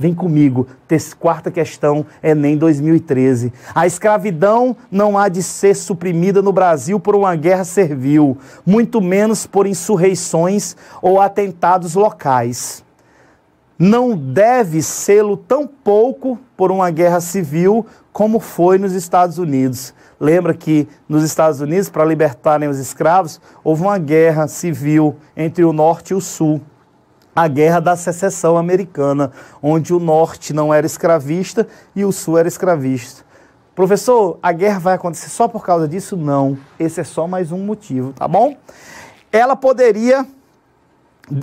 Vem comigo, quarta questão, Enem 2013. A escravidão não há de ser suprimida no Brasil por uma guerra servil, muito menos por insurreições ou atentados locais. Não deve sê-lo tão pouco por uma guerra civil como foi nos Estados Unidos. Lembra que nos Estados Unidos, para libertarem os escravos, houve uma guerra civil entre o Norte e o Sul. A Guerra da Secessão Americana, onde o Norte não era escravista e o Sul era escravista. Professor, a guerra vai acontecer só por causa disso? Não. Esse é só mais um motivo, tá bom? Ela poderia,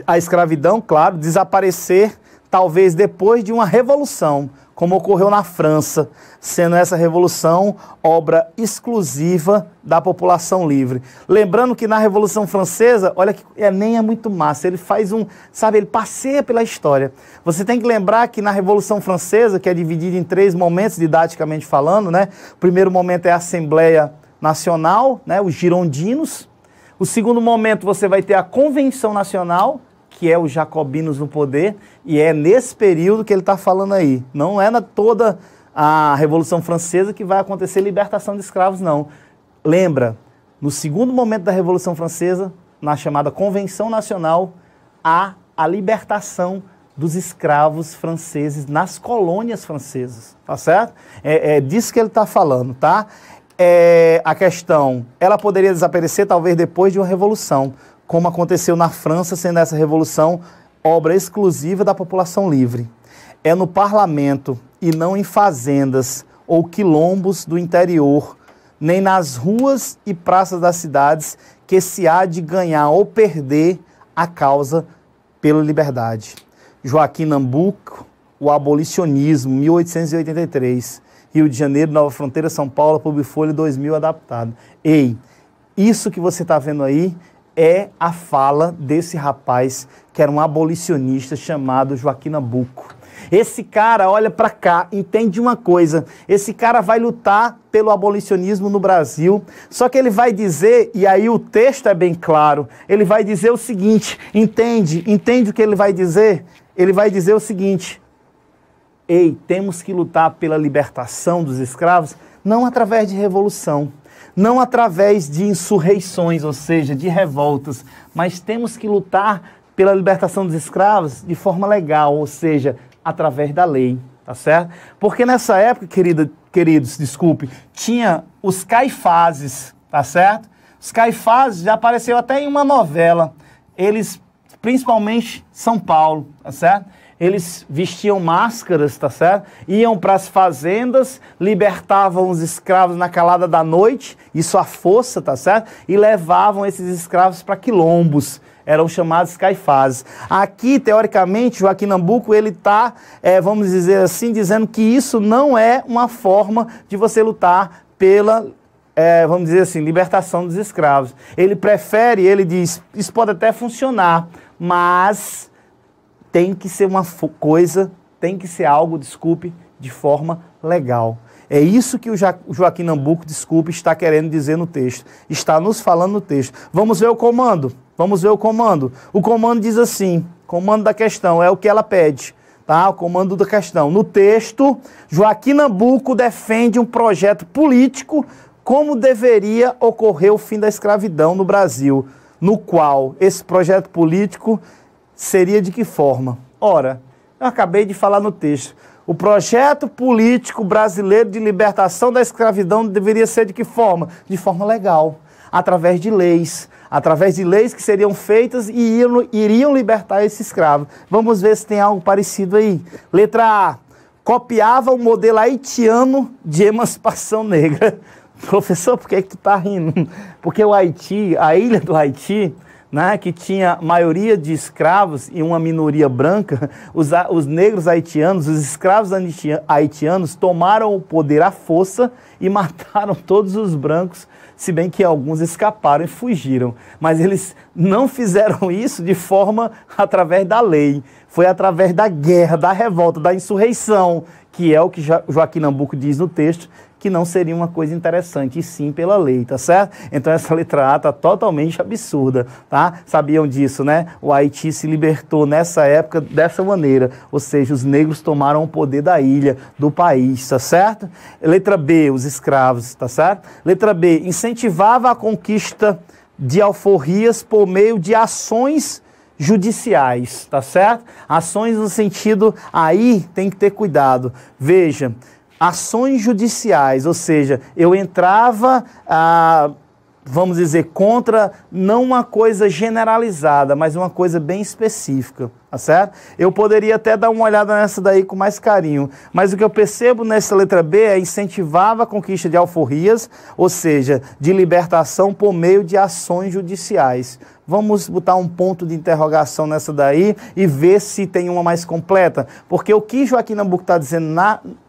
a escravidão, claro, desaparecer talvez depois de uma revolução, como ocorreu na França, sendo essa revolução obra exclusiva da população livre. Lembrando que na Revolução Francesa, olha que Enem é muito massa, ele faz ele passeia pela história. Você tem que lembrar que na Revolução Francesa, que é dividida em 3 momentos, didaticamente falando, né? O primeiro momento é a Assembleia Nacional, né? Os girondinos. O segundo momento você vai ter a Convenção Nacional, que é os jacobinos no poder, e é nesse período que ele está falando aí. Não é toda a Revolução Francesa que vai acontecer libertação de escravos, não. Lembra, no segundo momento da Revolução Francesa, na chamada Convenção Nacional, há a libertação dos escravos franceses nas colônias francesas, tá certo? É disso que ele está falando, tá? A questão, ela poderia desaparecer talvez depois de uma revolução, como aconteceu na França, sendo essa revolução obra exclusiva da população livre. É no parlamento e não em fazendas ou quilombos do interior, nem nas ruas e praças das cidades que se há de ganhar ou perder a causa pela liberdade. Joaquim Nabuco, O Abolicionismo, 1883. Rio de Janeiro, Nova Fronteira, São Paulo, Publifolha 2000, adaptado. Ei, isso que você está vendo aí é a fala desse rapaz que era um abolicionista chamado Joaquim Nabuco. Esse cara olha para cá, entende uma coisa, esse cara vai lutar pelo abolicionismo no Brasil, só que ele vai dizer, e aí o texto é bem claro, ele vai dizer o seguinte, entende o que ele vai dizer? Ele vai dizer o seguinte: ei, temos que lutar pela libertação dos escravos, não através de revolução, não através de insurreições, ou seja, de revoltas, mas temos que lutar pela libertação dos escravos de forma legal, ou seja, através da lei, tá certo? Porque nessa época, queridos, tinha os caifazes, tá certo? Os caifazes já apareceu até em uma novela, eles, principalmente São Paulo, tá certo? Eles vestiam máscaras, tá certo? Iam para as fazendas, libertavam os escravos na calada da noite, isso à força, tá certo? E levavam esses escravos para quilombos, eram chamados caifazes. Aqui, teoricamente, Joaquim Nabuco, ele está, vamos dizer assim, dizendo que isso não é uma forma de você lutar pela, vamos dizer assim, libertação dos escravos. Ele prefere, ele diz, isso pode até funcionar, mas tem que ser uma coisa, tem que ser algo, de forma legal. É isso que o Joaquim Nabuco, está querendo dizer no texto. Está nos falando no texto. Vamos ver o comando. Vamos ver o comando. O comando diz assim, comando da questão, é o que ela pede, tá? O comando da questão. No texto, Joaquim Nabuco defende um projeto político como deveria ocorrer o fim da escravidão no Brasil, no qual esse projeto político seria de que forma? Ora, eu acabei de falar no texto. O projeto político brasileiro de libertação da escravidão deveria ser de que forma? De forma legal, através de leis que seriam feitas e iriam libertar esse escravo. Vamos ver se tem algo parecido aí. Letra A. Copiava o modelo haitiano de emancipação negra. Professor, por que tu tá rindo? Porque o Haiti, a ilha do Haiti, né, que tinha maioria de escravos e uma minoria branca, os negros haitianos, os escravos haitianos tomaram o poder à força e mataram todos os brancos, se bem que alguns escaparam e fugiram. Mas eles não fizeram isso de forma através da lei. Foi através da guerra, da revolta, da insurreição, que é o que Joaquim Nabuco diz no texto, que não seria uma coisa interessante, e sim pela lei, tá certo? Então essa letra A está totalmente absurda, tá? Sabiam disso, né? O Haiti se libertou nessa época dessa maneira, ou seja, os negros tomaram o poder da ilha, do país, tá certo? Letra B, os escravos, tá certo? Letra B, incentivava a conquista de alforrias por meio de ações judiciais, tá certo? Ações no sentido, aí tem que ter cuidado. Veja, ações judiciais, ou seja, eu entrava, vamos dizer, contra não uma coisa generalizada, mas uma coisa bem específica, tá certo? Eu poderia até dar uma olhada nessa daí com mais carinho, mas o que eu percebo nessa letra B é incentivava a conquista de alforrias, ou seja, de libertação por meio de ações judiciais. Vamos botar um ponto de interrogação nessa daí e ver se tem uma mais completa, porque o que Joaquim Nabuco está dizendo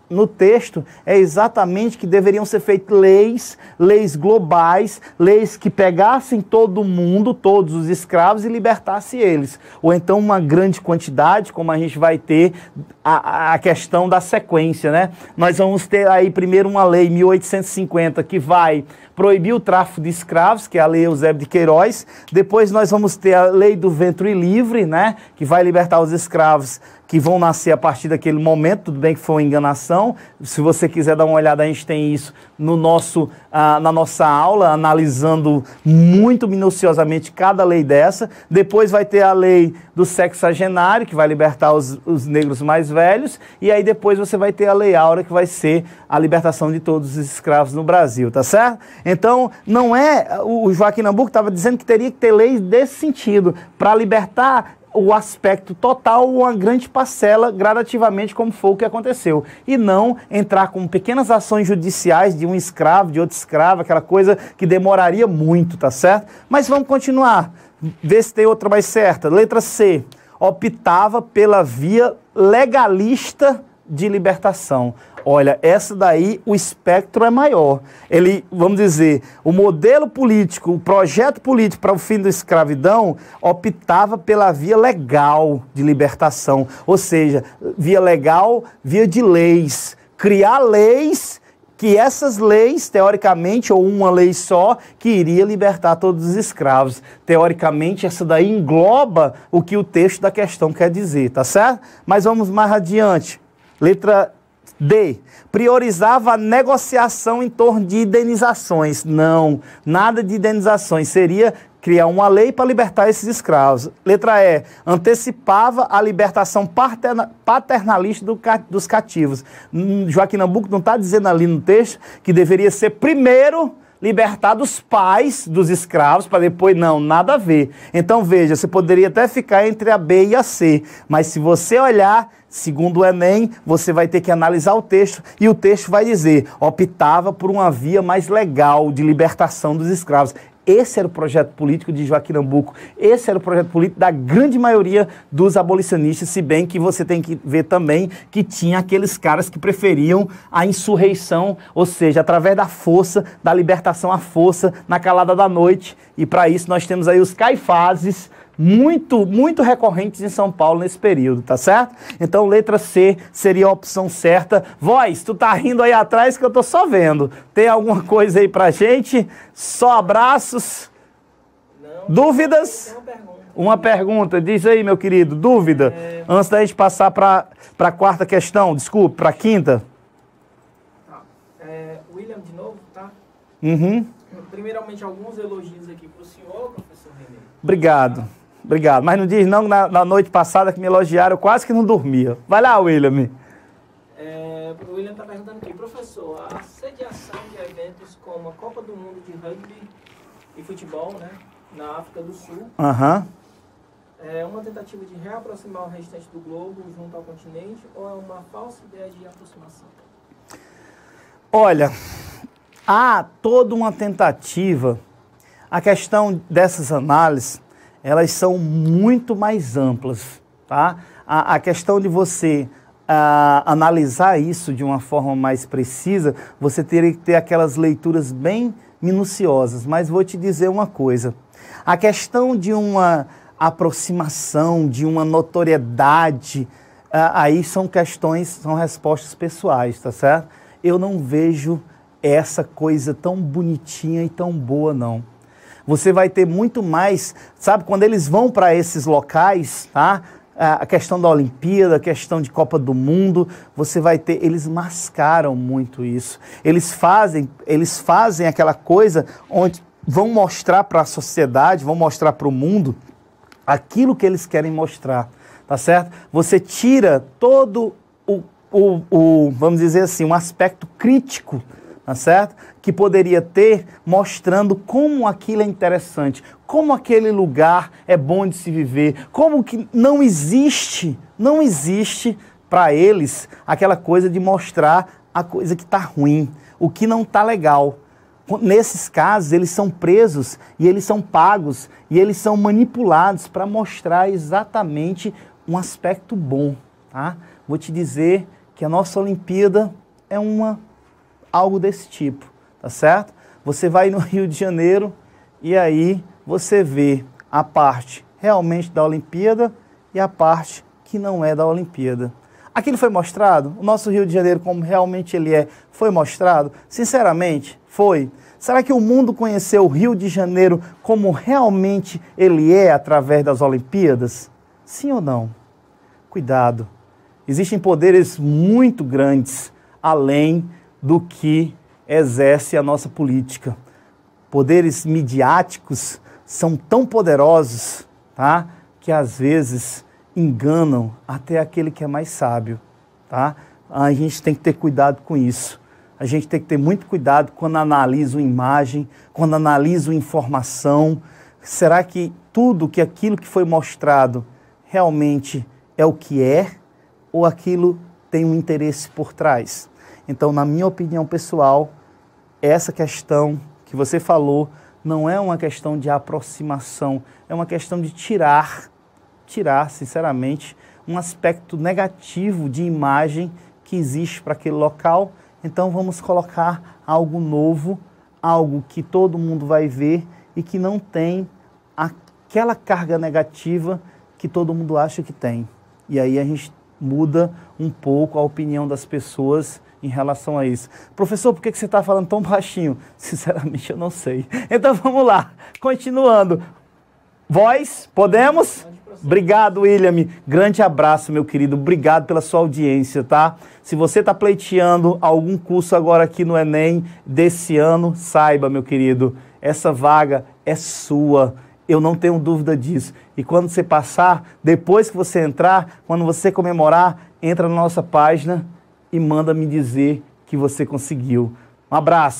no texto é exatamente que deveriam ser feitas leis globais, leis que pegassem todo mundo, todos os escravos, e libertassem eles. Ou então uma grande quantidade, como a gente vai ter a questão da sequência, né? Nós vamos ter aí primeiro uma lei 1850 que vai proibir o tráfico de escravos, que é a lei Eusébio de Queiroz. Depois nós vamos ter a lei do ventre livre, né? Que vai libertar os escravos que vão nascer a partir daquele momento. Tudo bem que foi uma enganação. Se você quiser dar uma olhada, a gente tem isso no na nossa aula, analisando muito minuciosamente cada lei dessa. Depois vai ter a lei do sexagenário, que vai libertar os negros mais velhos. E aí depois você vai ter a lei áurea, que vai ser a libertação de todos os escravos no Brasil, tá certo? Então, não é... O Joaquim Nabuco estava dizendo que teria que ter leis desse sentido, para libertar o aspecto total, uma grande parcela, gradativamente, como foi o que aconteceu. E não entrar com pequenas ações judiciais de um escravo, de outro escravo, aquela coisa que demoraria muito, tá certo? Mas vamos continuar, ver se tem outra mais certa. Letra C, optava pela via legalista de libertação. Olha, essa daí, o espectro é maior. Ele, vamos dizer, o modelo político, o projeto político para o fim da escravidão optava pela via legal de libertação. Ou seja, via legal, via de leis. Criar leis, que essas leis, teoricamente, ou uma lei só, que iria libertar todos os escravos. Teoricamente, essa daí engloba o que o texto da questão quer dizer, tá certo? Mas vamos mais adiante. Letra D, priorizava a negociação em torno de indenizações. Não, nada de indenizações, seria criar uma lei para libertar esses escravos. Letra E, antecipava a libertação paternalista dos cativos. Joaquim Nabuco não está dizendo ali no texto que deveria ser primeiro libertar dos pais dos escravos, para depois, não, nada a ver. Então, veja, você poderia até ficar entre a B e a C, mas se você olhar, segundo o Enem, você vai ter que analisar o texto, e o texto vai dizer, optava por uma via mais legal de libertação dos escravos. Esse era o projeto político de Joaquim Nabuco, esse era o projeto político da grande maioria dos abolicionistas, se bem que você tem que ver também que tinha aqueles caras que preferiam a insurreição, ou seja, através da força, da libertação à força, na calada da noite, e para isso nós temos aí os caifazes, muito recorrentes em São Paulo nesse período, tá certo? Então, letra C seria a opção certa. Voz, tu tá rindo aí atrás que eu tô só vendo. Tem alguma coisa aí pra gente? Só abraços? Não. Dúvidas? Uma pergunta. Diz aí, meu querido, dúvida? Antes da gente passar pra quarta questão, desculpe, pra quinta. Tá. William de novo, tá? Uhum. Primeiramente, alguns elogios aqui pro senhor, professor René. Obrigado. Obrigado, mas não diz não, na noite passada que me elogiaram, eu quase que não dormia. Vai lá, William. O William está perguntando aqui, professor, a sediação de eventos como a Copa do Mundo de Rugby e Futebol, né, na África do Sul, é uma tentativa de reaproximar o restante do globo junto ao continente, ou é uma falsa ideia de aproximação? Olha, há toda uma tentativa. A questão dessas análises, elas são muito mais amplas, tá? A questão de você analisar isso de uma forma mais precisa, você teria que ter aquelas leituras bem minuciosas. Mas vou te dizer uma coisa, a questão de uma aproximação, de uma notoriedade, aí são questões, são respostas pessoais, tá certo? Eu não vejo essa coisa tão bonitinha e tão boa, não. Você vai ter muito mais, sabe, quando eles vão para esses locais, tá? A questão da Olimpíada, a questão de Copa do Mundo, você vai ter, eles mascaram muito isso. Eles fazem aquela coisa onde vão mostrar para a sociedade, vão mostrar para o mundo aquilo que eles querem mostrar, tá certo? Você tira todo vamos dizer assim, um aspecto crítico, tá certo? Que poderia ter, mostrando como aquilo é interessante, como aquele lugar é bom de se viver, como que não existe para eles aquela coisa de mostrar a coisa que está ruim, o que não está legal. Nesses casos, eles são presos e eles são pagos e eles são manipulados para mostrar exatamente um aspecto bom, tá? Vou te dizer que a nossa Olimpíada é algo desse tipo, tá certo? Você vai no Rio de Janeiro e aí você vê a parte realmente da Olimpíada e a parte que não é da Olimpíada. Aquilo foi mostrado? O nosso Rio de Janeiro, como realmente ele é, foi mostrado? Sinceramente, foi. Será que o mundo conheceu o Rio de Janeiro como realmente ele é através das Olimpíadas? Sim ou não? Cuidado. Existem poderes muito grandes além do que exerce a nossa política. Poderes midiáticos são tão poderosos, tá? Que às vezes enganam até aquele que é mais sábio, tá? A gente tem que ter cuidado com isso. A gente tem que ter muito cuidado quando analisa uma imagem, quando analisa uma informação. Será que aquilo que foi mostrado realmente é o que é? Ou aquilo tem um interesse por trás? Então, na minha opinião pessoal, essa questão que você falou não é uma questão de aproximação, é uma questão de tirar, sinceramente, um aspecto negativo de imagem que existe para aquele local. Então vamos colocar algo novo, algo que todo mundo vai ver e que não tem aquela carga negativa que todo mundo acha que tem. E aí a gente muda um pouco a opinião das pessoas em relação a isso. Professor, por que você está falando tão baixinho? Sinceramente, eu não sei. Então vamos lá, continuando. Voz, podemos? Obrigado, William. Grande abraço, meu querido. Obrigado pela sua audiência, tá? Se você está pleiteando algum curso agora aqui no Enem desse ano, saiba, meu querido, essa vaga é sua. Eu não tenho dúvida disso. E quando você passar, depois que você entrar, quando você comemorar, entra na nossa página e manda me dizer que você conseguiu. Um abraço.